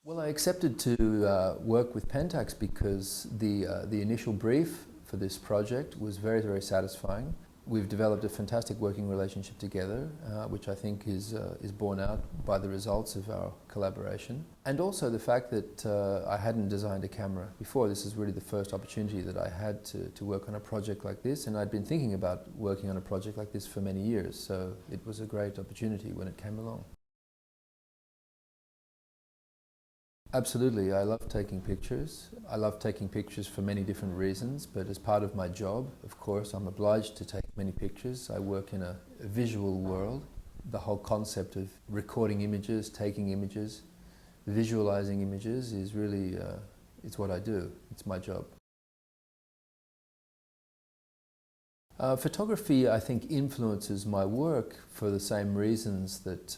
Well, I accepted to work with Pentax because the initial brief for this project was very, very satisfying. We've developed a fantastic working relationship together, which I think is borne out by the results of our collaboration. And also the fact that I hadn't designed a camera before. This is really the first opportunity that I had to work on a project like this, and I'd been thinking about working on a project like this for many years, so it was a great opportunity when it came along. Absolutely, I love taking pictures. I love taking pictures for many different reasons, but as part of my job, of course, I'm obliged to take many pictures. I work in a visual world. The whole concept of recording images, taking images, visualizing images is really, it's what I do. It's my job. Photography, I think, influences my work for the same reasons that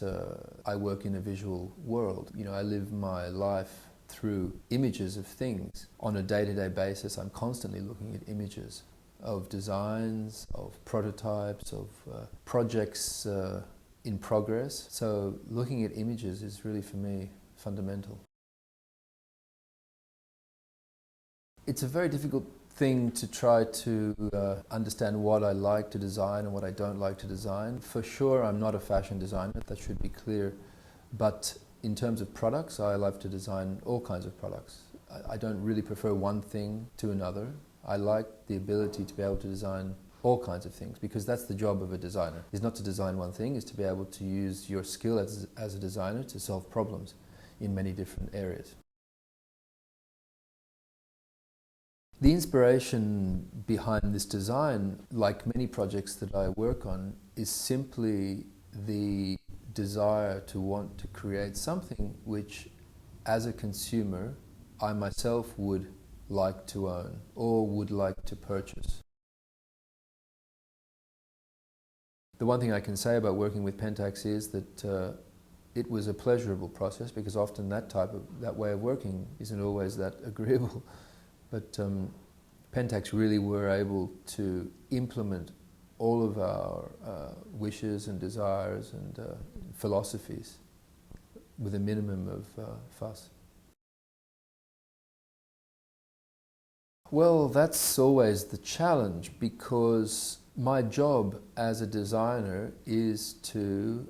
I work in a visual world. You know, I live my life through images of things. On a day-to-day basis, I'm constantly looking at images of designs, of prototypes, of projects in progress. So looking at images is really, for me, fundamental. It's a very difficult thing to try to understand what I like to design and what I don't like to design. For sure, I'm not a fashion designer, that should be clear. But in terms of products, I love to design all kinds of products. I don't really prefer one thing to another. I like the ability to be able to design all kinds of things, because that's the job of a designer, is not to design one thing, is to be able to use your skill as a designer to solve problems in many different areas. The inspiration behind this design, like many projects that I work on, is simply the desire to want to create something which, as a consumer, I myself would like to own or would like to purchase. The one thing I can say about working with Pentax is that it was a pleasurable process, because often that way of working isn't always that agreeable. But Pentax really were able to implement all of our wishes and desires and philosophies with a minimum of fuss. Well, that's always the challenge, because my job as a designer is to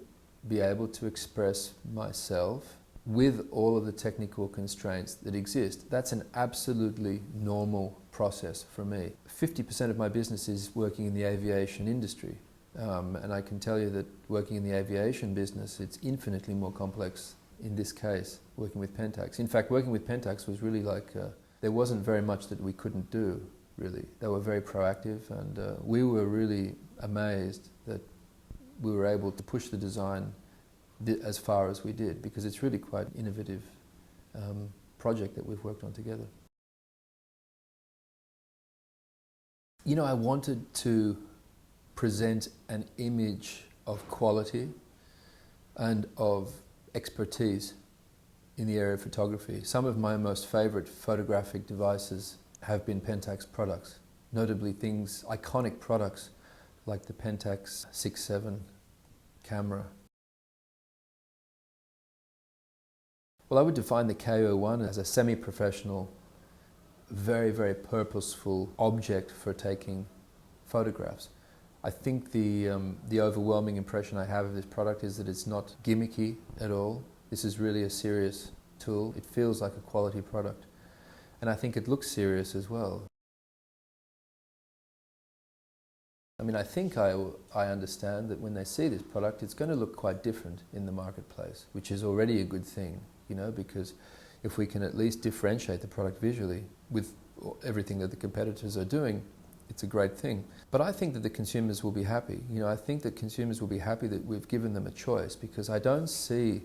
be able to express myself with all of the technical constraints that exist. That's an absolutely normal process for me. 50% of my business is working in the aviation industry. And I can tell you that working in the aviation business, it's infinitely more complex in this case, working with Pentax. In fact, working with Pentax was really like, there wasn't very much that we couldn't do, really. They were very proactive, and we were really amazed that we were able to push the design as far as we did, because it's really quite an innovative project that we've worked on together. You know, I wanted to present an image of quality and of expertise in the area of photography. Some of my most favourite photographic devices have been Pentax products, notably iconic products like the Pentax 6-7 camera. Well, I would define the K-01 as a semi-professional, very, very purposeful object for taking photographs. I think the overwhelming impression I have of this product is that it's not gimmicky at all. This is really a serious tool. It feels like a quality product. And I think it looks serious as well. I mean, I think I understand that when they see this product, it's going to look quite different in the marketplace, which is already a good thing, you know, because if we can at least differentiate the product visually with everything that the competitors are doing, it's a great thing. But I think that the consumers will be happy. You know, I think that consumers will be happy that we've given them a choice, because I don't see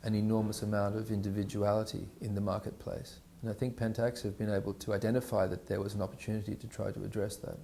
an enormous amount of individuality in the marketplace. And I think Pentax have been able to identify that there was an opportunity to try to address that.